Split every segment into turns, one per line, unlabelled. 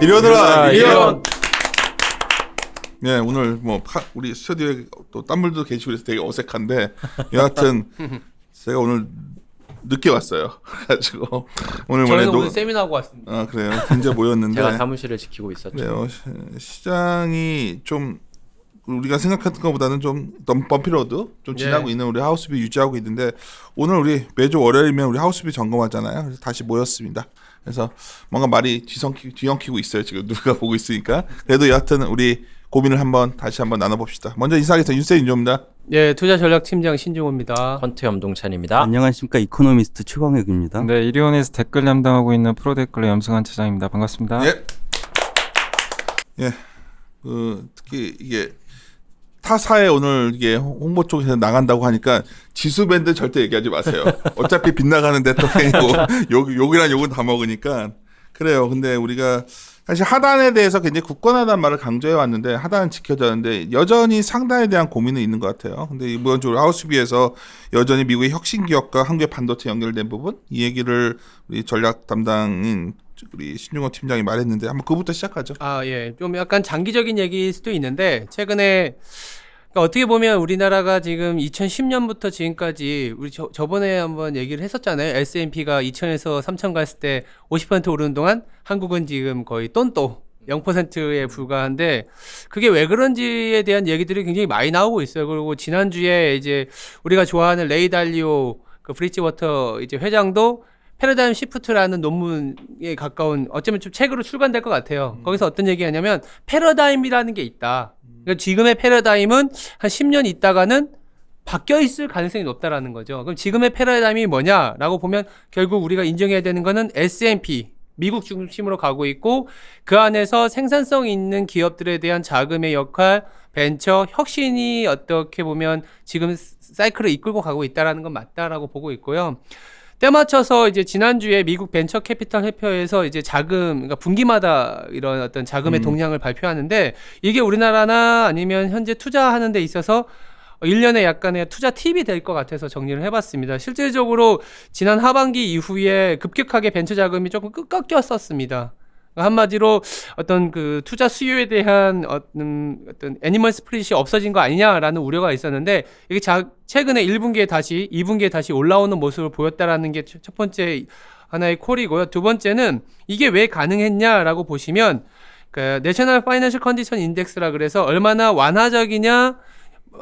이리오너라
이리온.
네, 오늘 뭐 우리 스튜디오에 또 딴분들도 계시고 그래서 되게 어색한데 여하튼 제가 오늘 늦게 왔어요. 그래가지고 오늘
저희는 오늘 세미나하고 왔습니다.
아 그래요. 굉장히 모였는데
제가 사무실을 지키고 있었죠.
그래요. 시장이 좀 우리가 생각했던 것보다는 좀 범피로드 좀 지나고 있는 우리 하우스비 유지하고 있는데 오늘 우리 매주 월요일이면 우리 하우스비 점검하잖아요. 그래서 다시 모였습니다. 그래서 뭔가 말이 뒤엉키고 있어요. 지금 누가 보고 있으니까. 그래도 여하튼 우리 고민을 다시 한번 나눠봅시다. 먼저 인사하겠습니다. 윤세 윤조입니다.
예, 투자전략팀장 신중호입니다.
퀀트 염동찬입니다.
안녕하십니까, 이코노미스트 최광혁입니다.
네, 이리온에서 댓글 담당하고 있는 프로데클러 염승환 차장입니다. 반갑습니다.
예. 예. 특히 이게 타사에 오늘 이게 홍보 쪽에서 나간다고 하니까 지수 밴드 절대 얘기하지 마세요. 어차피 빗나가는 대통령이고 욕이란 욕은 다 먹으니까 그래요. 근데 우리가 사실 하단에 대해서 굉장히 굳건하다는 말을 강조해 왔는데 하단은 지켜졌는데 여전히 상단에 대한 고민은 있는 것 같아요. 근데 이번적으로 하우스비에서 여전히 미국의 혁신 기업과 한국의 반도체 연결된 부분 이 얘기를 우리 전략 담당인 우리 신중호 팀장이 말했는데 한번 그부터 시작하죠.
아, 예. 좀 약간 장기적인 얘기일 수도 있는데 최근에 그러니까 어떻게 보면 우리나라가 지금 2010년부터 지금까지 우리 저번에 한번 얘기를 했었잖아요. S&P가 2000에서 3000 갔을 때 50% 오르는 동안 한국은 지금 거의 똔또 0%에 불과한데 그게 왜 그런지에 대한 얘기들이 굉장히 많이 나오고 있어요. 그리고 지난주에 이제 우리가 좋아하는 레이 달리오 그 브리지워터 이제 회장도 패러다임 시프트라는 논문에 가까운 어쩌면 좀 책으로 출간될 것 같아요. 거기서 어떤 얘기하냐면 패러다임이라는 게 있다. 그러니까 지금의 패러다임은 한 10년 있다가는 바뀌어 있을 가능성이 높다라는 거죠. 그럼 지금의 패러다임이 뭐냐라고 보면 결국 우리가 인정해야 되는 거는 S&P 미국 중심으로 가고 있고 그 안에서 생산성 있는 기업들에 대한 자금의 역할, 벤처, 혁신이 어떻게 보면 지금 사이클을 이끌고 가고 있다라는 건 맞다라고 보고 있고요. 때 맞춰서 이제 지난주에 미국 벤처 캐피탈 협회에서 이제 자금, 그러니까 분기마다 이런 어떤 자금의 동향을 발표하는데 이게 우리나라나 아니면 현재 투자하는 데 있어서 1년에 약간의 투자 팁이 될 것 같아서 정리를 해봤습니다. 실질적으로 지난 하반기 이후에 급격하게 벤처 자금이 조금 꺾였었습니다. 한마디로 어떤 그 투자 수요에 대한 어떤 애니멀 스프릿이 없어진 거 아니냐라는 우려가 있었는데 이게 최근에 1분기에 다시 2분기에 다시 올라오는 모습을 보였다라는 게 첫 번째 하나의 콜이고요. 두 번째는 이게 왜 가능했냐라고 보시면 그 내셔널 파이낸셜 컨디션 인덱스라 그래서 얼마나 완화적이냐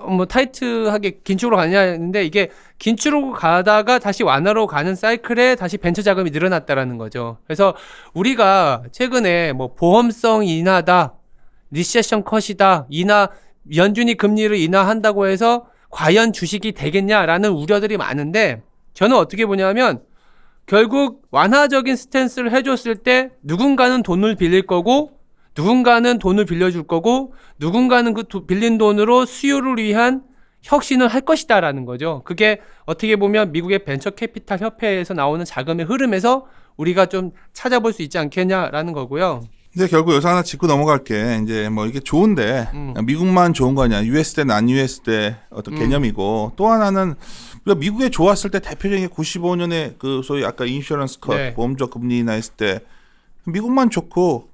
뭐 타이트하게 긴축으로 가느냐 했는데 이게 긴축으로 가다가 다시 완화로 가는 사이클에 다시 벤처 자금이 늘어났다라는 거죠. 그래서 우리가 최근에 뭐 보험성 인하다, 리세션 컷이다, 연준이 금리를 인하한다고 해서 과연 주식이 되겠냐라는 우려들이 많은데 저는 어떻게 보냐면 결국 완화적인 스탠스를 해줬을 때 누군가는 돈을 빌릴 거고 누군가는 돈을 빌려줄 거고 누군가는 그 빌린 돈으로 수요를 위한 혁신을 할 것이다라는 거죠. 그게 어떻게 보면 미국의 벤처 캐피탈 협회에서 나오는 자금의 흐름에서 우리가 좀 찾아볼 수 있지 않겠냐라는 거고요.
근데 결국 여기서 하나 짚고 넘어갈게. 이제 뭐 이게 좋은데 미국만 좋은 거냐? US 대 난 US 대 어떤 개념이고 또 하나는 우리가 미국에 좋았을 때 대표적인 95년에 그 소위 아까 인슈런스 컷 보험적 금리 인하했을 때 미국만 좋고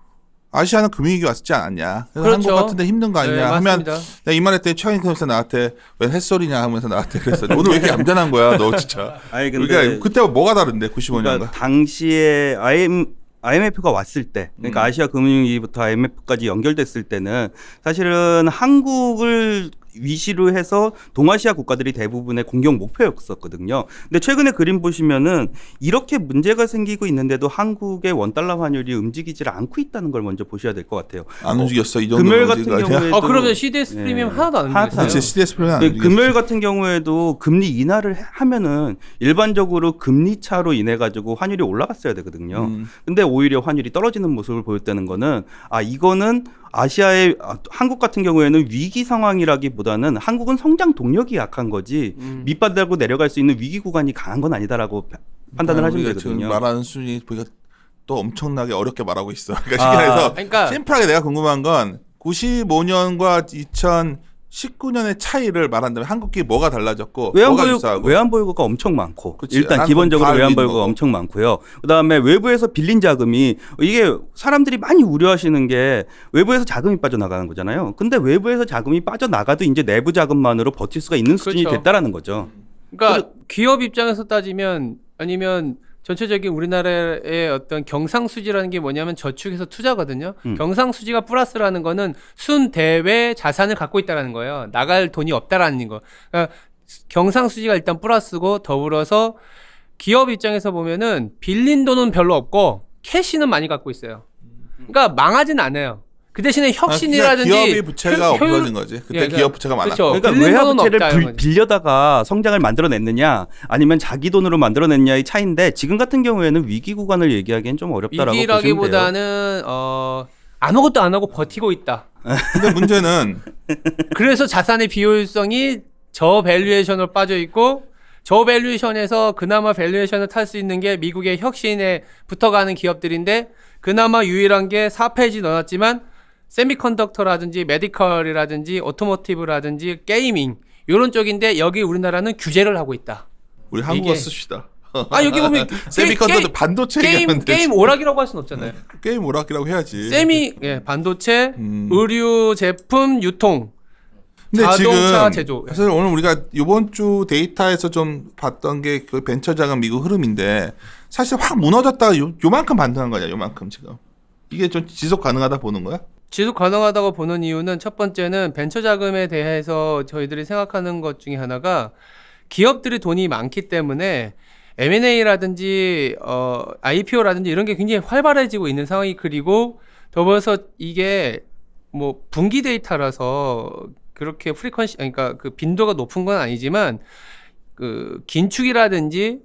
아시아는 금융위기 왔지 않았냐. 그래서
그렇죠.
한국 같은 데 힘든 거 아니냐 하면 내가 이 말했더니 최강희선에서 나한테 왜 햇소리냐 하면서 나한테 그랬어. 오늘 왜 이렇게 얌전한 거야 너 진짜.
아니 근데
그러니까 그때 뭐가 다른데 95년과.
그러니까 당시에 IMF가 왔을 때 그러니까 아시아 금융위기부터 IMF까지 연결됐을 때는 사실은 한국을 위시로 해서 동아시아 국가들이 대부분의 공격 목표였었거든요. 근데 최근에 그림 보시면은 이렇게 문제가 생기고 있는데도 한국의 원달러 환율이 움직이질 않고 있다는 걸 먼저 보셔야 될 것 같아요.
안 움직였어. 이 정도.
금요일 같은 경우에도
그러면 CDS 프리미엄 하나도 안 움직였어요.
그렇지. CDS 프리미엄 안 움직였어.
금요일 같은 경우에도 금리 인하를 하면은 일반적으로 금리 차로 인해 가지고 환율이 올라갔어야 되거든요. 근데 오히려 환율이 떨어지는 모습을 보였다는 거는 이거는 아시아의 한국 같은 경우에는 위기 상황이라기보다는 한국은 성장 동력이 약한 거지 밑바닥으로 내려갈 수 있는 위기 구간이 강한 건 아니다라고 판단을 하시면 되거든요.
지금 말하는 수준이 보니까 또 엄청나게 어렵게 말하고 있어. 그러니까 심플하게 내가 궁금한 건 95년과 19년의 차이를 말한다면 한국이 뭐가 달라졌고 뭐가 유사하고
외환보유고가 엄청 많고
그치,
일단
한국
기본적으로
다
외환보유고가
거고.
엄청 많고요. 그다음에 외부에서 빌린 자금이 이게 사람들이 많이 우려하시는 게 외부에서 자금이 빠져나가는 거잖아요. 근데 외부에서 자금이 빠져나가도 이제 내부 자금만으로 버틸 수가 있는 수준이
그렇죠.
됐다라는 거죠.
그러니까 기업 입장에서 따지면 아니면 전체적인 우리나라의 어떤 경상수지라는 게 뭐냐면 저축해서 투자거든요. 경상수지가 플러스라는 거는 순대외 자산을 갖고 있다라는 거예요. 나갈 돈이 없다라는 거. 그러니까 경상수지가 일단 플러스고 더불어서 기업 입장에서 보면은 빌린 돈은 별로 없고 캐시는 많이 갖고 있어요. 그러니까 망하진 않아요. 그 대신에 혁신이라든지
기업의 부채가 없어진 거지. 그때
예,
기업 부채가 많았고.
그렇죠.
그러니까
빌린 돈은
외화부채를
없다, 이런 거지.
빌려다가 성장을 만들어냈느냐 아니면 자기 돈으로 만들어냈냐의 차이인데 지금 같은 경우에는 위기 구간을 얘기하기엔 좀 어렵다라고 보시면 돼요.
위기라기보다는 아무것도 안 하고 버티고 있다.
근데 문제는
그래서 자산의 비효율성이 저 밸류에이션으로 빠져 있고 저 밸류에이션에서 그나마 밸류에이션을 탈 수 있는 게 미국의 혁신에 붙어가는 기업들인데 그나마 유일한 게 4페이지 넣어놨지만 세미컨덕터라든지 메디컬이라든지 오토모티브라든지 게이밍 이런 쪽인데 여기 우리나라는 규제를 하고 있다.
우리 한국어
이게-
쓰시다.
아 여기 보면
세미컨덕터 반도체 얘기하는데
게임 오락이라고 할 수는 없잖아요.
게임 오락이라고 해야지.
반도체, 의류 제품 유통,
근데
자동차
지금
제조.
사실 오늘 우리가 이번 주 데이터에서 좀 봤던 게 그 벤처 자금 미국 흐름인데 사실 확 무너졌다가 요만큼 반등한 거냐. 요만큼 지금. 이게 좀 지속 가능하다 보는 거야?
지속 가능하다고 보는 이유는 첫 번째는 벤처 자금에 대해서 저희들이 생각하는 것 중에 하나가 기업들이 돈이 많기 때문에 M&A라든지 IPO라든지 이런 게 굉장히 활발해지고 있는 상황이 그리고 더불어서 이게 뭐 분기 데이터라서 그렇게 프리퀀시 그러니까 그 빈도가 높은 건 아니지만 그 긴축이라든지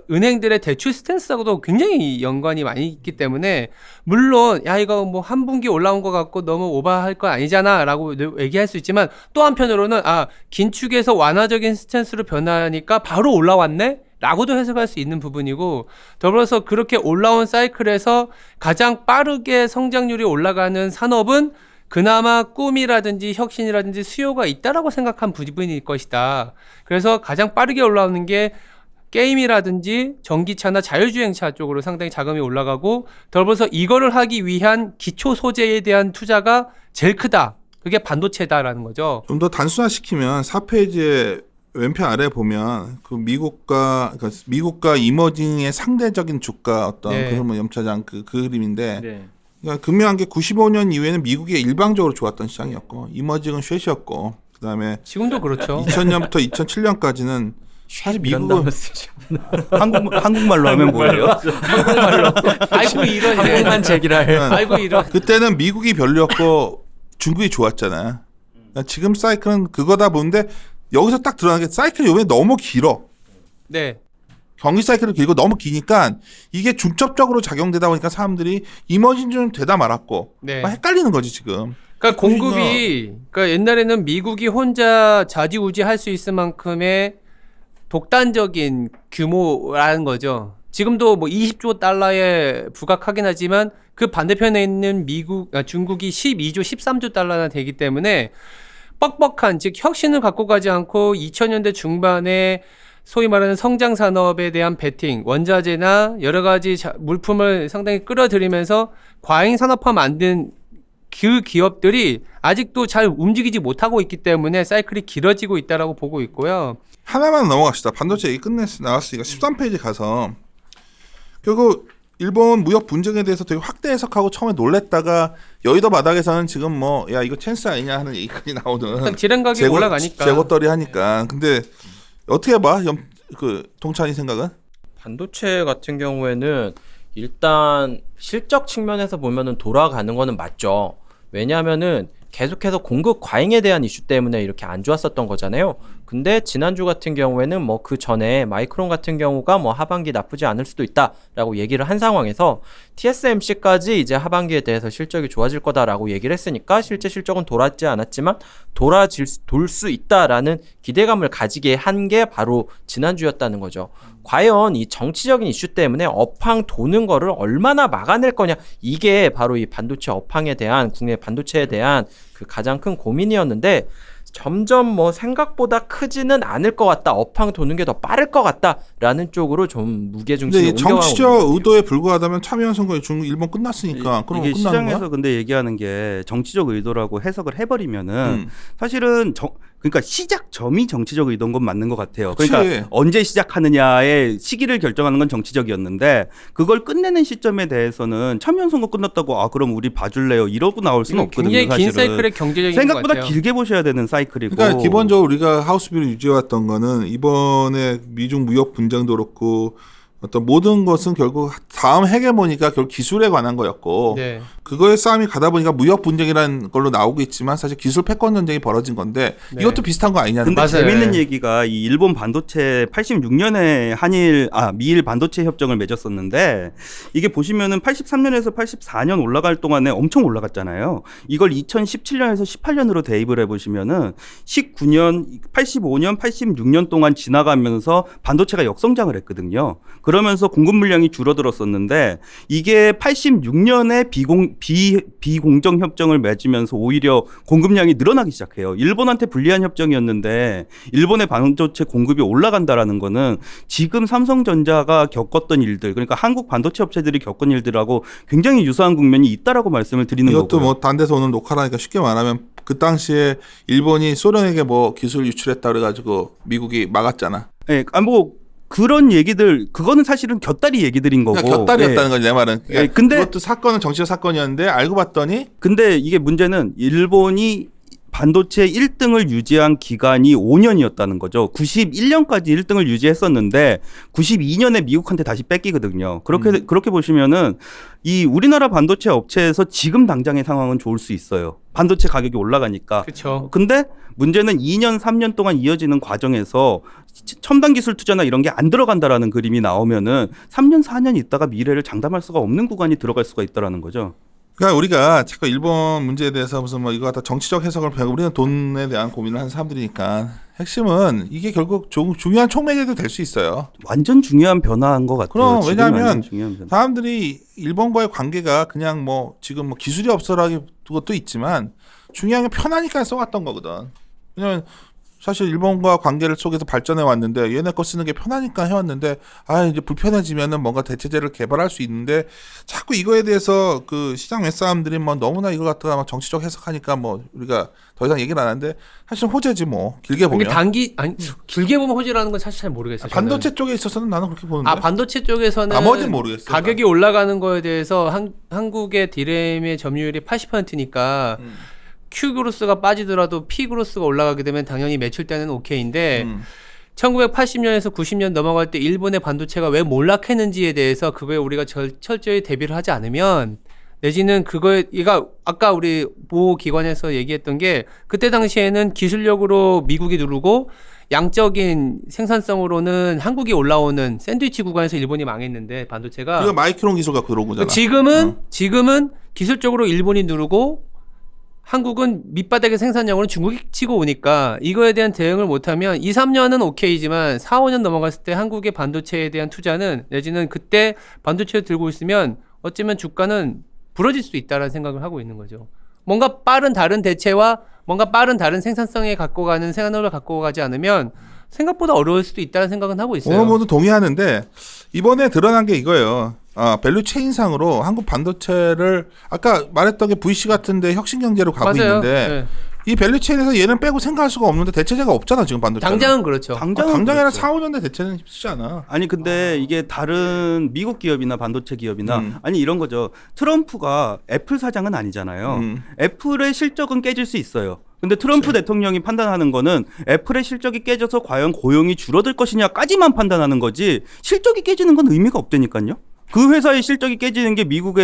은행들의 대출 스탠스하고도 굉장히 연관이 많이 있기 때문에 물론 야 이거 뭐 한 분기 올라온 것 같고 너무 오버할 건 아니잖아라고 얘기할 수 있지만 또 한편으로는 긴축에서 완화적인 스탠스로 변하니까 바로 올라왔네? 라고도 해석할 수 있는 부분이고 더불어서 그렇게 올라온 사이클에서 가장 빠르게 성장률이 올라가는 산업은 그나마 꿈이라든지 혁신이라든지 수요가 있다라고 생각한 부분일 것이다. 그래서 가장 빠르게 올라오는 게 게임이라든지 전기차나 자율주행차 쪽으로 상당히 자금이 올라가고 더불어서 이거를 하기 위한 기초 소재에 대한 투자가 제일 크다. 그게 반도체다라는 거죠.
좀 더 단순화시키면 4페이지에 왼편 아래 보면 그 미국과 이머징의 상대적인 주가 어떤
네.
그런 염차장 그 그림인데
네.
그러니까 금명한 게 95년 이후에는 미국이 일방적으로 좋았던 시장이었고 이머징은 쉐시였고 그다음에
지금도 그렇죠.
2000년부터 2007년까지는 사실
이런
미국은
단어 쓰죠.
한국말로 하면 뭐예요?
한국말로. 아이고 이런.
한국만 제기랄.
아이고 이런.
그때는 미국이 별로였고 중국이 좋았잖아. 그러니까 지금 사이클은 그거다 보는데 여기서 딱 드러나는 게 사이클이 요번에 너무 길어.
네.
경기 사이클이 길고 너무 기니까 이게 중첩적으로 작용되다 보니까 사람들이 이머징 좀 되다 말았고
네.
막 헷갈리는 거지 지금.
그러니까 공급이 그러니까 옛날에는 미국이 혼자 좌지우지 할 수 있을 만큼의 독단적인 규모라는 거죠. 지금도 뭐 20조 달러에 부각하긴 하지만 그 반대편에 있는 중국이 12조, 13조 달러나 되기 때문에 뻑뻑한 즉 혁신을 갖고 가지 않고 2000년대 중반에 소위 말하는 성장 산업에 대한 베팅, 원자재나 여러 가지 물품을 상당히 끌어들이면서 과잉 산업화 만든 그 기업들이 아직도 잘 움직이지 못하고 있기 때문에 사이클이 길어지고 있다라고 보고 있고요.
하나만 넘어갑시다. 반도체 얘기 나왔으니까 13페이지 가서 결국 일본 무역 분쟁에 대해서 되게 확대 해석하고 처음에 놀랬다가 여의도 바닥에서는 지금 뭐 야 이거 찬스 아니냐 하는 얘기까지 나오는
일단 디램 가격이 올라가니까.
재고떨이 하니까. 근데 어떻게 봐? 동찬이 생각은?
반도체 같은 경우에는 일단 실적 측면에서 보면은 돌아가는 거는 맞죠. 왜냐하면은 계속해서 공급 과잉에 대한 이슈 때문에 이렇게 안 좋았었던 거잖아요. 근데 지난주 같은 경우에는 뭐 그 전에 마이크론 같은 경우가 뭐 하반기 나쁘지 않을 수도 있다라고 얘기를 한 상황에서 TSMC까지 이제 하반기에 대해서 실적이 좋아질 거다라고 얘기를 했으니까 실제 실적은 돌았지 않았지만 돌 수 있다라는 기대감을 가지게 한 게 바로 지난주였다는 거죠. 과연 이 정치적인 이슈 때문에 업황 도는 거를 얼마나 막아낼 거냐, 이게 바로 이 반도체 업황에 대한 국내 반도체에 대한 그 가장 큰 고민이었는데 점점 뭐 생각보다 크지는 않을 것 같다. 업황 도는 게 더 빠를 것 같다라는 쪽으로 좀 무게중심이
근데
옮겨가고
정치적
있는 것
의도에 불과하다면 참여연 선거에 중국 일본 끝났으니까 그럼
이게
끝나는
시장에서
거야?
근데 얘기하는 게 정치적 의도라고 해석을 해버리면은 사실은 그러니까 시작점이 정치적 의도인 건 맞는 것 같아요.
그치.
그러니까 언제 시작하느냐의 시기를 결정하는 건 정치적이었는데 그걸 끝내는 시점에 대해서는 참여연 선거 끝났다고 아 그럼 우리 봐줄래요 이러고 나올 수는
이건
없거든요.
굉장히 긴
사실은.
사이클의 경제적인 것
생각보다
같아요.
길게 보셔야 되는 사이클이고.
그러니까 기본적으로 우리가 하우스비를 유지해왔던 거는 이번에 미중 무역 분쟁도 그렇고 어떤 모든 것은 결국 다음 헤게모니가 결국 기술에 관한 거였고
네.
그거의 싸움이 가다 보니까 무역 분쟁이라는 걸로 나오고 있지만 사실 기술 패권 전쟁이 벌어진 건데
네.
이것도 비슷한 거 아니냐는
근데
거지.
맞아요.
재밌는
예.
얘기가 이 일본 반도체 86년에 미일 반도체 협정을 맺었었는데 이게 보시면은 83년에서 84년 올라갈 동안에 엄청 올라갔잖아요. 이걸 2017년에서 18년으로 대입을 해보시면은 19년, 85년, 86년 동안 지나가면서 반도체가 역성장을 했거든요. 그러면서 공급 물량이 줄어들었었는데 이게 86년에 비공정 협정을 맺으면서 오히려 공급량이 늘어나기 시작해요. 일본한테 불리한 협정이었는데 일본의 반도체 공급이 올라간다라는 거는 지금 삼성전자가 겪었던 일들, 그러니까 한국 반도체 업체들이 겪은 일들하고 굉장히 유사한 국면이 있다라고 말씀을 드리는 거고요.
이것도 뭐 딴 데서 오늘 녹화라니까 쉽게 말하면 그 당시에 일본이 소련에게 뭐 기술 유출했다 그래가지고 미국이 막았잖아.
예, 뭐 그런 얘기들 그거는 사실은 곁다리 얘기들인 거고.
그러니까 곁다리였다는
예.
거지 내 말은. 그러니까
예, 근데
그것도 사건은 정치적 사건이었는데 알고 봤더니
근데 이게 문제는 일본이 반도체 1등을 유지한 기간이 5년이었다는 거죠. 91년까지 1등을 유지했었는데 92년에 미국한테 다시 뺏기거든요. 그렇게 보시면은 이 우리나라 반도체 업체에서 지금 당장의 상황은 좋을 수 있어요. 반도체 가격이 올라가니까.
그렇죠.
근데 문제는 2년, 3년 동안 이어지는 과정에서 첨단 기술 투자나 이런 게 안 들어간다라는 그림이 나오면은 3년, 4년 있다가 미래를 장담할 수가 없는 구간이 들어갈 수가 있다라는 거죠.
그러니까 우리가 자꾸 일본 문제에 대해서 무슨 뭐 이거 갖다 정치적 해석을 배우고 우리는 돈에 대한 고민을 하는 사람들이니까 핵심은 이게 결국 중요한 총매개도 될 수 있어요.
완전 중요한 변화인 것 같아요.
그럼
지금
왜냐하면
완전 중요한 변화.
사람들이 일본과의 관계가 그냥 뭐 지금 뭐 기술이 없어라기 것도 있지만 중요한 게 편하니까 써왔던 거거든. 왜냐면 사실 일본과 관계를 속에서 발전해 왔는데 얘네 거 쓰는 게 편하니까 해왔는데 이제 불편해지면은 뭔가 대체제를 개발할 수 있는데 자꾸 이거에 대해서 그 시장 몇 사람들이 뭐 너무나 이걸 갖다가 막 정치적 해석하니까 뭐 우리가 더 이상 얘기를 안 하는데 사실 호재지 뭐 길게 보면.
길게 보면 호재라는 건 사실 잘 모르겠어요.
반도체
저는.
쪽에 있어서는 나는 그렇게 보는데.
반도체 쪽에서는
나머지는 모르겠어요.
가격이 올라가는 거에 대해서 한국의 디램의 점유율이 80%니까 Q그로스가 빠지더라도 P그로스가 올라가게 되면 당연히 매출 때는 오케이인데 1980년에서 90년 넘어갈 때 일본의 반도체가 왜 몰락했는지에 대해서 그거에 우리가 철저히 대비를 하지 않으면 내지는 얘가 아까 우리 모 기관에서 얘기했던 게 그때 당시에는 기술력으로 미국이 누르고 양적인 생산성으로는 한국이 올라오는 샌드위치 구간에서 일본이 망했는데 반도체가
이거 마이크론 기술 갖고 들어온 거잖아.
지금은 기술적으로 일본이 누르고 한국은 밑바닥의 생산량으로 중국이 치고 오니까 이거에 대한 대응을 못하면 2, 3년은 오케이지만 4, 5년 넘어갔을 때 한국의 반도체에 대한 투자는 내지는 그때 반도체를 들고 있으면 어쩌면 주가는 부러질 수 있다는 생각을 하고 있는 거죠. 뭔가 빠른 다른 대체와 뭔가 빠른 다른 생산성에 갖고 가는 생산력을 갖고 가지 않으면 생각보다 어려울 수도 있다는 생각은 하고 있어요.
어느 모두 동의하는데 이번에 드러난 게 이거예요. 밸류 체인상으로 한국 반도체를 아까 말했던 게 VC 같은데 혁신 경제로 가고
맞아요.
있는데
네.
이 밸류 체인에서 얘는 빼고 생각할 수가 없는데 대체제가 없잖아 지금 반도체.
당장은 그렇죠.
당장이나
그렇죠.
4, 5년 대 대체는 쉽지 않아.
아니 근데 이게 다른 미국 기업이나 반도체 기업이나 아니 이런 거죠. 트럼프가 애플 사장은 아니잖아요. 애플의 실적은 깨질 수 있어요. 근데 트럼프 대통령이 판단하는 거는 애플의 실적이 깨져서 과연 고용이 줄어들 것이냐까지만 판단하는 거지 실적이 깨지는 건 의미가 없다니까요. 그 회사의 실적이 깨지는 게 미국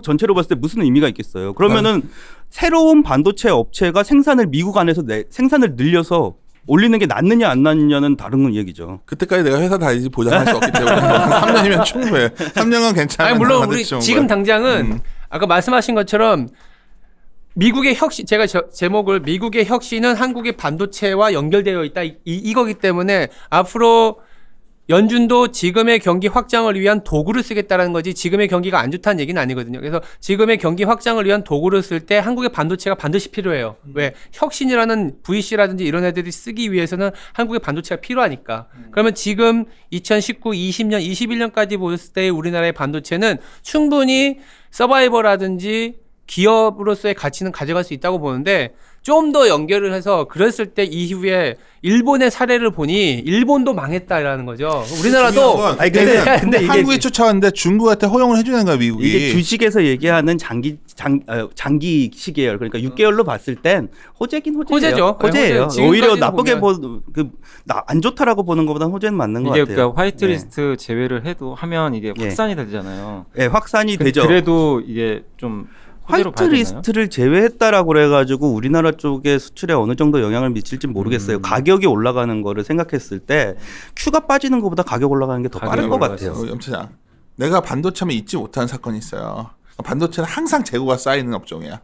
전체로 봤을 때 무슨 의미가 있겠어요. 그러면은 새로운 반도체 업체가 생산을 미국 안에서 생산을 늘려서 올리는 게 낫느냐 안 낫느냐는 다른 얘기죠.
그때까지 내가 회사 다니지 보장할 수 없기 때문에 3년이면 충분해. 3년은 괜찮아.
아니 물론 우리 지금 당장은 아까 말씀하신 것처럼 미국의 혁신, 제가 제목을 미국의 혁신은 한국의 반도체와 연결되어 있다 이거기 때문에 앞으로 연준도 지금의 경기 확장을 위한 도구를 쓰겠다라는 거지 지금의 경기가 안 좋다는 얘기는 아니거든요. 그래서 지금의 경기 확장을 위한 도구를 쓸 때 한국의 반도체가 반드시 필요해요. 왜? 혁신이라는 VC라든지 이런 애들이 쓰기 위해서는 한국의 반도체가 필요하니까. 그러면 지금 2019, 20년, 21년까지 봤을 때 우리나라의 반도체는 충분히 서바이벌라든지 기업으로서의 가치는 가져갈 수 있다고 보는데 좀 더 연결을 해서 그랬을 때 이후에 일본의 사례를 보니 일본도 망했다라는 거죠. 우리나라도
아니, 근데 이게
한국이 쫓아왔는데 중국한테 허용을 해주는 거야 미국이.
이게 주식에서 얘기하는 장기 시계열 그러니까 6개월로 봤을 땐 호재긴
호재죠.
호재예요.
네,
오히려 나쁘게 안 좋다라고 보는 것보다 호재는 맞는 것
이게
같아요.
그러니까 화이트리스트 제외를 해도 하면 이게
예.
확산이 되잖아요.
네, 확산이 되죠.
그래도 이게 좀 호재로 봐야 되나요?
화이트리스트를 제외했다라고 그래가지고 우리나라 쪽에 수출에 어느 정도 영향을 미칠지 모르겠어요. 가격이 올라가는 거를 생각했을 때 큐가 빠지는 것보다 가격 올라가는 게 더 빠른 것 같아요.
염차장, 내가 반도체만 잊지 못하는 사건이 있어요. 반도체는 항상 재고가 쌓이는 업종이야.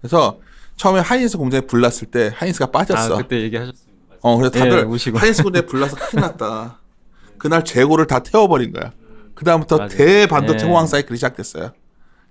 그래서 처음에 하이닉스 공장이 불났을 때 하이닉스가 빠졌어.
그때 얘기하셨습니다.
그래서 다들
예, 오시고.
하이닉스 공장이 불나서 큰일 났다. 그날 재고를 다 태워버린 거야. 그 다음부터
맞아요.
대반도체
예.
호황 사이클이 시작됐어요.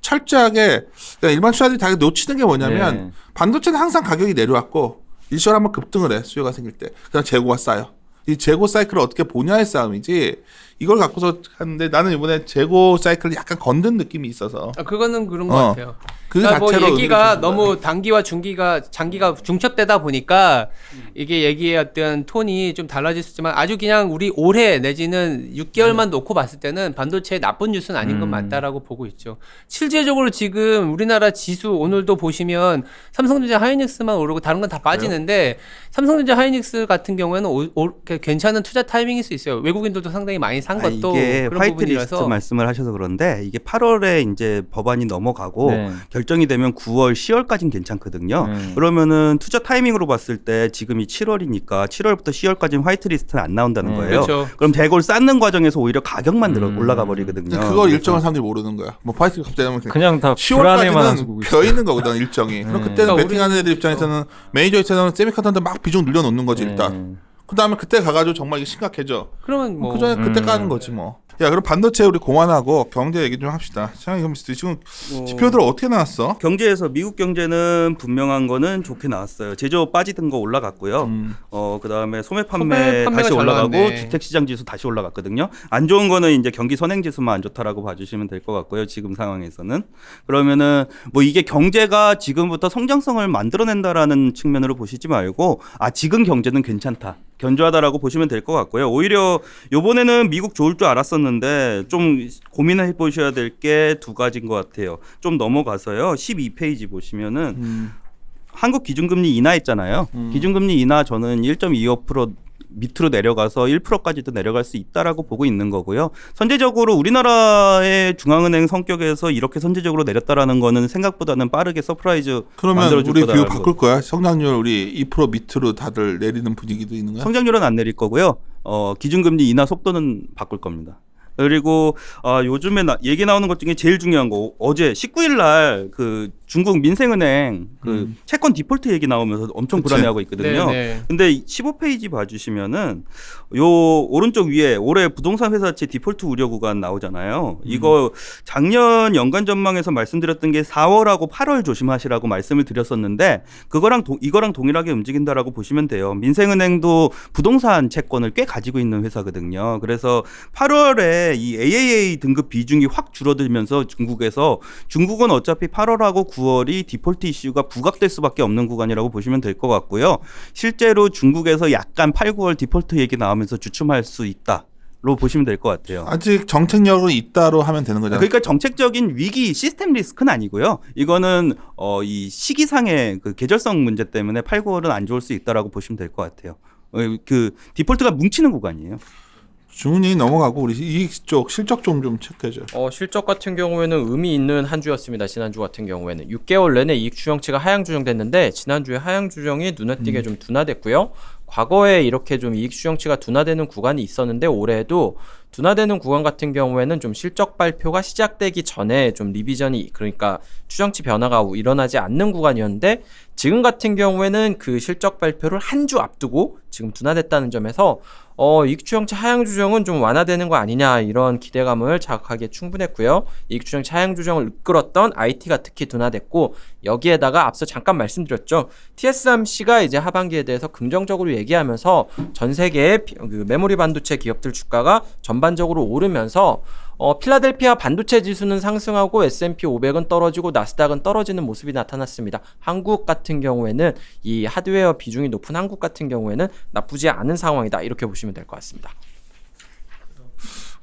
철저하게 그러니까 일반 투자들이 다 놓치는 게 뭐냐면
네.
반도체는 항상 가격이 내려왔고 일시적으로 한번 급등을 해 수요가 생길 때 그다음 재고가 쌓여. 이 재고 사이클을 어떻게 보냐의 싸움이지 이걸 갖고서 하는데 나는 이번에 재고 사이클을 약간 건든 느낌이 있어서
그거는 그런 것 같아요.
그
그러니까 뭐
자체로
얘기가
의미를
너무 단기와 중기가 장기가 중첩되다 보니까 이게 얘기의 어떤 톤이 좀 달라질 수 있지만 아주 그냥 우리 올해 내지는 6개월만 놓고 봤을 때는 반도체의 나쁜 뉴스는 아닌 건 맞다라고 보고 있죠. 실제적으로 지금 우리나라 지수 오늘도 보시면 삼성전자 하이닉스만 오르고 다른 건 다 빠지는데 삼성전자 하이닉스 같은 경우에는 괜찮은 투자 타이밍일 수 있어요. 외국인들도 상당히 많이 산 것도
이게
그런
화이트리스트
부분이라서
말씀을 하셔서 그런데 이게 8월에 이제 법안이 넘어가고
네.
결정이 되면 9월, 10월까지는 괜찮거든요. 그러면은 투자 타이밍으로 봤을 때 지금이 7월이니까 7월부터 10월까지는 화이트리스트는 안 나온다는 거예요.
그렇죠.
그럼 재고를 쌓는 과정에서 오히려 가격만 올라가 버리거든요.
근데 그걸 일정한 사람들이 모르는 거야. 뭐 파이트 갑자기 하면
그냥 다 불안해만 하고
10월까지는 벼 있는 거거든 일정이. 그럼 그때는
그러니까
베팅하는 애들 입장에서는 매니저 입장에서는 세미컨덕터 막 비중 늘려놓는 거지 일단. 그 다음에 그때 가가지고 정말 이게 심각해져.
그러면 뭐
그 전에 그때 까는 거지 뭐. 야 그럼 반도체 우리 공환하고 경제 얘기 좀 합시다. 지금 지표들 어떻게 나왔어?
경제에서 미국 경제는 분명한 거는 좋게 나왔어요. 제조업 빠지던 거 올라갔고요. 그다음에 소매 판매
판매가
다시
잘
올라가고
나왔네.
주택 시장 지수 다시 올라갔거든요. 안 좋은 거는 이제 경기 선행 지수만 안 좋다라고 봐주시면 될 것 같고요. 지금 상황에서는 그러면은 뭐 이게 경제가 지금부터 성장성을 만들어낸다라는 측면으로 보시지 말고 지금 경제는 괜찮다. 견조하다라고 보시면 될 것 같고요. 오히려 요번에는 미국 좋을 줄 알았었는데 좀 고민해 보셔야 될 게 두 가지인 것 같아요. 좀 넘어가서요. 12페이지 보시면은 한국 기준금리 인하했잖아요. 기준금리 인하 저는 1.25% 밑으로 내려가서 1%까지도 내려갈 수 있다라고 보고 있는 거고요. 선제적으로 우리나라의 중앙은행 성격에서 이렇게 선제적으로 내렸다라는 거는 생각보다는 빠르게 서프라이즈
그러면
만들어줄
우리 비율
거다라는
바꿀 거야? 성장률 우리 2% 밑으로 다들 내리는 분위기도 있는 거야?
성장률은 안 내릴 거고요. 기준금리 인하 속도는 바꿀 겁니다. 그리고 요즘에 얘기 나오는 것 중에 제일 중요한 거 어제 19일 날 그 중국 민생은행 그 채권 디폴트 얘기 나오면서 엄청
그치.
불안해하고 있거든요.
네네.
근데 15페이지 봐주시면은 요 오른쪽 위에 올해 부동산 회사채 디폴트 우려 구간 나오잖아요. 이거 작년 연간 전망에서 말씀드렸던 게 4월하고 8월 조심하시라고 말씀을 드렸었는데 이거랑 동일하게 움직인다라고 보시면 돼요. 민생은행도 부동산 채권을 꽤 가지고 있는 회사거든요. 그래서 8월에 이 AAA 등급 비중이 확 줄어들면서 중국은 어차피 8월하고 9월이 디폴트 이슈가 부각될 수밖에 없는 구간이라고 보시면 될 것 같고요. 실제로 중국에서 약간 8, 9월 디폴트 얘기 나오면서 주춤할 수 있다로 보시면 될 것 같아요.
아직 정책력은 있다로 하면 되는 거잖아.
그러니까 정책적인 위기 시스템 리스크는 아니고요. 이거는 이 시기상의 그 계절성 문제 때문에 8, 9월은 안 좋을 수 있다라고 보시면 될 것 같아요. 그 디폴트가 뭉치는 구간이에요.
주문이 넘어가고 우리 이익 쪽 실적 좀 체크해줘.
실적 같은 경우에는 의미 있는 한 주였습니다. 지난주 같은 경우에는 6개월 내내 이익 추정치가 하향 조정됐는데 지난주에 하향 조정이 눈에 띄게 좀 둔화됐고요. 과거에 이렇게 좀 이익 추정치가 둔화되는 구간이 있었는데 올해도 둔화되는 구간 같은 경우에는 좀 실적 발표가 시작되기 전에 좀 리비전이 그러니까 추정치 변화가 일어나지 않는 구간이었는데 지금 같은 경우에는 그 실적 발표를 한 주 앞두고 지금 둔화됐다는 점에서 이익 추정치 하향 조정은 좀 완화되는 거 아니냐 이런 기대감을 자극하기에 충분했고요. 이익 추정치 하향 조정을 이끌었던 IT가 특히 둔화됐고 여기에다가 앞서 잠깐 말씀드렸죠. TSMC가 이제 하반기에 대해서 긍정적으로 얘기하면서 전 세계의 그 메모리 반도체 기업들 주가가 전반적으로 오르면서 필라델피아 반도체 지수는 상승하고 S&P 500은 떨어지고 나스닥은 떨어지는 모습이 나타났습니다. 한국 같은 경우에는 이 하드웨어 비중이 높은 한국 같은 경우에는 나쁘지 않은 상황이다. 이렇게 보시면 될 것 같습니다.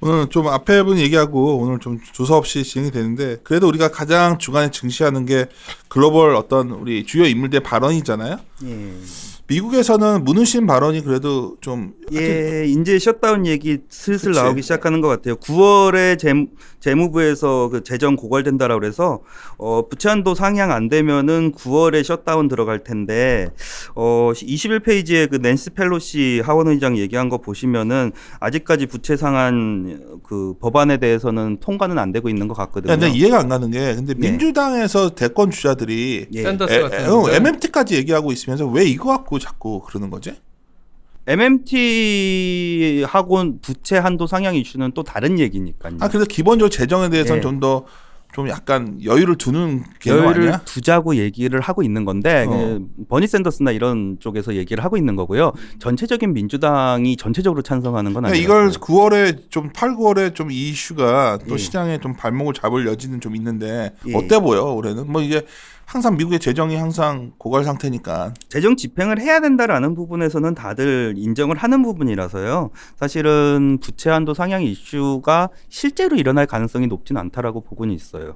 오늘 좀 앞에 분 얘기하고 오늘 좀 조사 없이 진행이 되는데 그래도 우리가 가장 주간에 증시하는 게 글로벌 어떤 우리 주요 인물들의 발언이잖아요.
예.
미국에서는 문우신 발언이 그래도 좀
예, 이제 셧다운 얘기 슬슬
그치.
나오기 시작하는 것 같아요. 9월에 재무부에서 그 재정 고갈된다라고 그래서 부채 한도 상향 안 되면은 9월에 셧다운 들어갈 텐데 21페이지에 그 낸시 펠로시 하원 의장 얘기한 거 보시면은 아직까지 부채 상한 그 법안에 대해서는 통과는 안 되고 있는 것 같거든요.
근데 이해가 안 가는 게 근데 민주당에서 대권 주자들이
예.
샌더스 같은 분들.
MMT까지 얘기하고 있으면서 왜 이거 갖고 자꾸 그러는 거지?
MMT하고 부채 한도 상향 이슈는 또 다른 얘기니까요.
그래서 기본적으로 재정에 대해서는
예.
좀 더 좀 약간 여유를 두는 개념
여유를
아니야?
두자고 얘기를 하고 있는 건데
어.
그 버니 샌더스나 이런 쪽에서 얘기를 하고 있는 거고요. 전체적인 민주당이 전체적으로 찬성하는 건
그러니까
아니에요.
이걸 9월에 좀 8, 9월에 좀 이 이슈가 또
예.
시장에 좀 발목을 잡을 여지는 좀 있는데
예.
어때 보여 올해는? 뭐 이게 항상 미국의 재정이 항상 고갈 상태니까
재정 집행을 해야 된다라는 부분에서는 다들 인정을 하는 부분이라서요. 사실은 부채 한도 상향 이슈가 실제로 일어날 가능성이 높진 않다라고 보고는 있어요.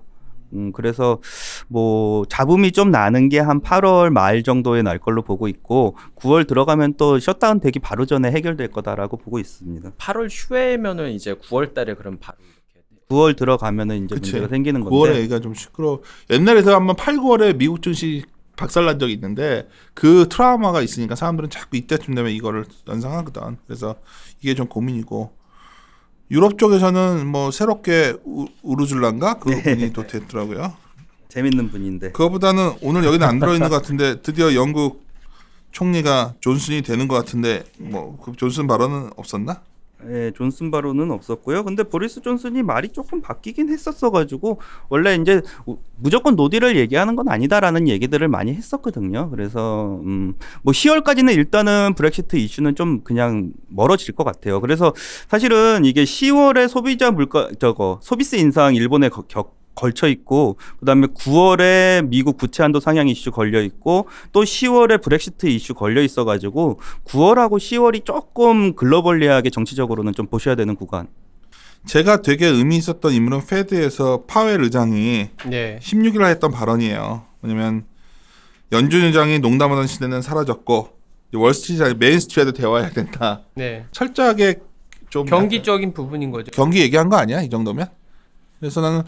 그래서 뭐 잡음이 좀 나는 게 한 8월 말 정도에 날 걸로 보고 있고 9월 들어가면 또 셧다운 되기 바로 전에 해결될 거다라고 보고 있습니다.
8월 휴회면은 이제 9월 달에 그럼 바로 이렇게
9월 들어가면은 이제
그치.
문제가 생기는
9월에
건데.
얘기가 좀 시끄러워. 옛날에도 한번 8, 9월에 미국 증시 박살난 적이 있는데 그 트라우마가 있으니까 사람들은 자꾸 이때쯤 되면 이거를 연상하거든. 그래서 이게 좀 고민이고 유럽 쪽에서는 뭐 새롭게 우르줄란가 그 분이 또 됐더라고요.
재밌는 분인데.
그거보다는 오늘 여기는 안 들어있는 것 같은데 드디어 영국 총리가 존슨이 되는 것 같은데 뭐 그 존슨 발언은 없었나?
예, 존슨 바로는 없었고요. 근데 보리스 존슨이 말이 조금 바뀌긴 했었어가지고 원래 이제 무조건 노딜을 얘기하는 건 아니다라는 얘기들을 많이 했었거든요. 그래서 뭐 10월까지는 일단은 브렉시트 이슈는 좀 그냥 멀어질 것 같아요. 그래서 사실은 이게 10월에 소비자 물가 소비세 인상 일본에 걸쳐 있고 그다음에 9월에 미국 부채 한도 상향 이슈 걸려 있고 또 10월에 브렉시트 이슈 걸려 있어 가지고 9월하고 10월이 조금 글로벌리하게 정치적으로는 좀 보셔야 되는 구간.
제가 되게 의미 있었던 인물은 페드에서 파웰 의장이
네.
16일 했던 발언이에요. 왜냐면 연준 의장이 농담하던 시대는 사라졌고 월스트리트 메인스트리트도 대화해야 된다.
네.
철저하게 좀
경기적인 부분인 거죠.
경기 얘기한 거 아니야 이 정도면? 그래서 나는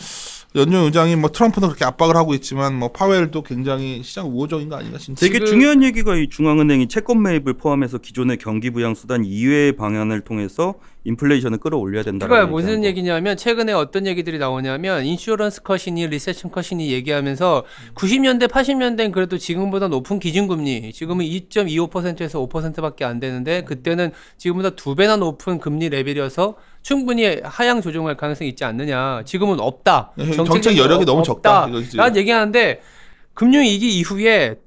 연준 의장이 뭐 트럼프는 그렇게 압박을 하고 있지만 뭐 파웰도 굉장히 시장 우호적인 거 아닌가 진짜.
되게 중요한 얘기가 이 중앙은행이 채권 매입을 포함해서 기존의 경기 부양 수단 이외의 방안을 통해서 인플레이션을 끌어올려야 된다는
그러니까 무슨 얘기냐면 최근에 어떤 얘기들이 나오냐면 인슈런스 컷이니 리세션 컷이니 얘기하면서 90년대 80년대는 그래도 지금보다 높은 기준금리 지금은 2.25%에서 5%밖에 안 되는데 그때는 지금보다 2배나 높은 금리 레벨이어서 충분히 하향 조정할 가능성이 있지 않느냐. 지금은 없다.
정책 여력이 너무 적다.
라는 얘기하는데 금융위기 이후에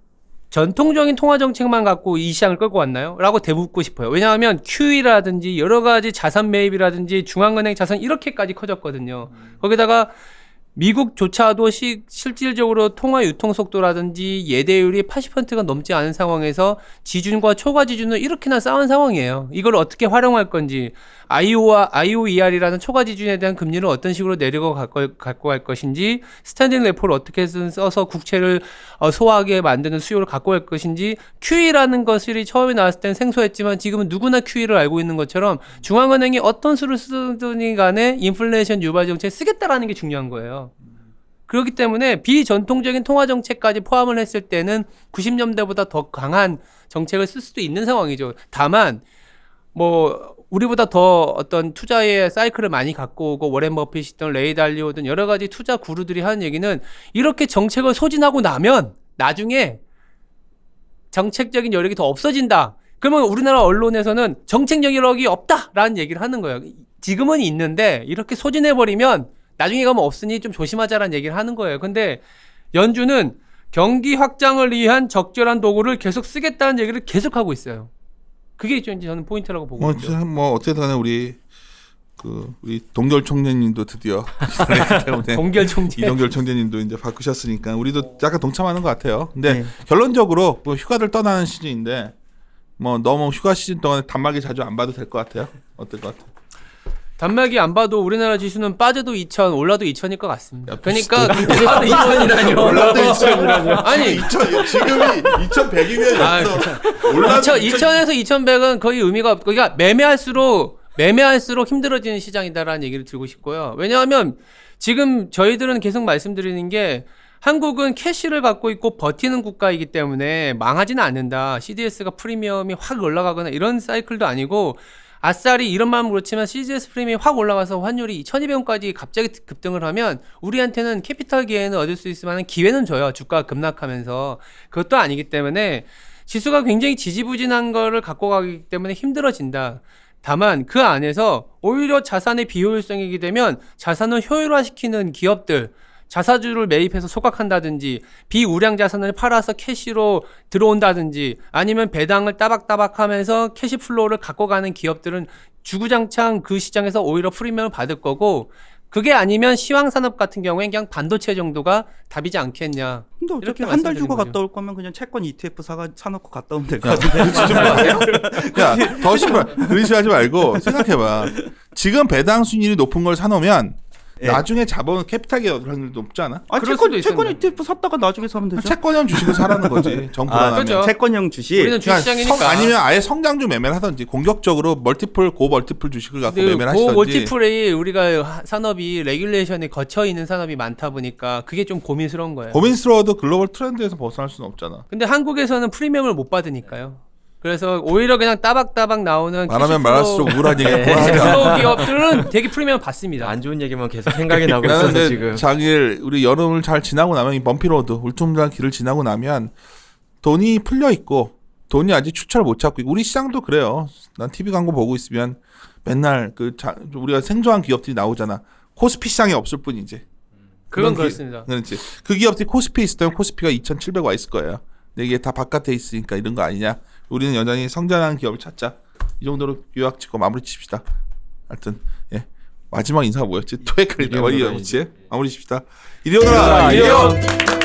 전통적인 통화 정책만 갖고 이 시장을 끌고 왔나요? 라고 되묻고 싶어요. 왜냐하면 QE라든지 여러 가지 자산 매입이라든지 중앙은행 자산 이렇게까지 커졌거든요. 거기다가 미국조차도 실질적으로 통화 유통 속도라든지 예대율이 80%가 넘지 않은 상황에서 지준과 초과 지준을 이렇게나 쌓은 상황이에요. 이걸 어떻게 활용할 건지 IOER이라는 초과 지준에 대한 금리를 어떤 식으로 내려고 갖고 갈 것인지 스탠딩 레포를 어떻게 써서 국채를 소화하게 만드는 수요를 갖고 갈 것인지 QE라는 것이 처음에 나왔을 땐 생소했지만 지금은 누구나 QE를 알고 있는 것처럼 중앙은행이 어떤 수를 쓰든 간에 인플레이션 유발 정책을 쓰겠다라는 게 중요한 거예요. 그렇기 때문에 비전통적인 통화 정책까지 포함을 했을 때는 90년대보다 더 강한 정책을 쓸 수도 있는 상황이죠. 다만 뭐 우리보다 더 어떤 투자의 사이클을 많이 갖고 오고 워렌 버핏이든 레이 달리오든 여러 가지 투자 구루들이 하는 얘기는 이렇게 정책을 소진하고 나면 나중에 정책적인 여력이 더 없어진다. 그러면 우리나라 언론에서는 정책 여력이 없다라는 얘기를 하는 거예요. 지금은 있는데 이렇게 소진해버리면 나중에 가면 없으니 좀 조심하자라는 얘기를 하는 거예요. 근데 연준은 경기 확장을 위한 적절한 도구를 계속 쓰겠다는 얘기를 계속하고 있어요. 그게 좀 이제 저는 포인트라고 보고 있죠.
뭐 어쨌든 간에 우리 동결 총재님도 드디어 기다리기 때문에
동결 총재.
이동결 총재님도 이제 바꾸셨으니까 우리도 약간 동참하는 것 같아요. 근데 결론적으로 뭐 휴가를 떠나는 시즌인데 뭐 너무 휴가 시즌 동안에 단말기 자주 안 봐도 될 것 같아요. 어떨 것 같아요?
단말기 안 봐도 우리나라 지수는 빠져도 2,000, 올라도 2,000일 것 같습니다.
야,
그러니까
빠져도 2,000이라뇨.
올라도 2,000이라뇨.
아니
2,000 지금이 2,100이면
아, 2,000에서 2,100은 거의 의미가 없고, 그러니까 매매할수록 힘들어지는 시장이다라는 얘기를 드리고 싶고요. 왜냐하면 지금 저희들은 계속 말씀드리는 게 한국은 캐시를 갖고 있고 버티는 국가이기 때문에 망하지는 않는다. CDS가 프리미엄이 확 올라가거나 이런 사이클도 아니고 아싸리 이런 마음은 그렇지만 CDS 프리미엄이 확 올라가서 환율이 1,200원까지 갑자기 급등을 하면 우리한테는 캐피탈 게인을 얻을 수 있을 만한 기회는 줘요. 주가가 급락하면서. 그것도 아니기 때문에 지수가 굉장히 지지부진한 거를 갖고 가기 때문에 힘들어진다. 다만 그 안에서 오히려 자산의 비효율성이게 되면 자산을 효율화시키는 기업들, 자사주를 매입해서 소각한다든지 비우량 자산을 팔아서 캐시로 들어온다든지 아니면 배당을 따박따박 하면서 캐시 플로우를 갖고 가는 기업들은 주구장창 그 시장에서 오히려 프리미엄을 받을 거고, 그게 아니면 시황산업 같은 경우엔 그냥 반도체 정도가 답이지 않겠냐.
근데
이렇게
어차피 한 달
말씀드리는
주고
거죠.
갔다 올 거면 그냥 채권 ETF 사놓고 갔다 오면 될 것 같은데.
야, 더 심한 그런 식으로 하지 말고 생각해봐. 지금 배당 수익률이 높은 걸 사놓으면
예.
나중에 자본 캐피탈 게인 확률도 높지 않아?
아,
그럴 수도
채권
있습니다.
ETF 샀다가 나중에 사면 되죠.
채권형 주식을 사라는 거지. 정
아,
불안하면.
그렇죠.
채권형 주식.
우리는 주시장이니까.
아니면 아예 성장주 매매를 하든지 공격적으로 고멀티플 주식을 갖고 매매를 하시든지.
멀티플이 우리가 산업이 레귤레이션에 거쳐 있는 산업이 많다 보니까 그게 좀 고민스러운 거예요.
고민스러워도 글로벌 트렌드에서 벗어날 수는 없잖아.
근데 한국에서는 프리미엄을 못 받으니까요. 그래서 오히려 그냥 따박따박 나오는
말하면 말할수록 우울한 얘기가
캐시플로우
고하냐.
기업들은 되게 프리미엄 받습니다.
안 좋은 얘기만 계속 생각이 나고 있어서
근데
지금.
자기 우리 여름을 잘 지나고 나면 이 범피로드 울퉁불퉁한 길을 지나고 나면 돈이 풀려 있고 돈이 아직 추천을 못 찾고 있고, 우리 시장도 그래요. 난 TV 광고 보고 있으면 맨날 우리가 생소한 기업들이 나오잖아. 코스피 시장에 없을 뿐이지.
그건
그런
그렇습니다.
그렇지. 그 기업들이 코스피에 있었다면 코스피가 2,700 와 있을 거예요. 근데 이게 다 바깥에 있으니까 이런 거 아니냐. 우리는 여전히 성장하는 기업을 찾자. 이 정도로 요약 짓고 마무리 칩시다. 하여튼 예. 마지막 인사가 뭐였지? 또 헷갈리다. 마무리 칩시다. 이리 오너라.
이리 오너라.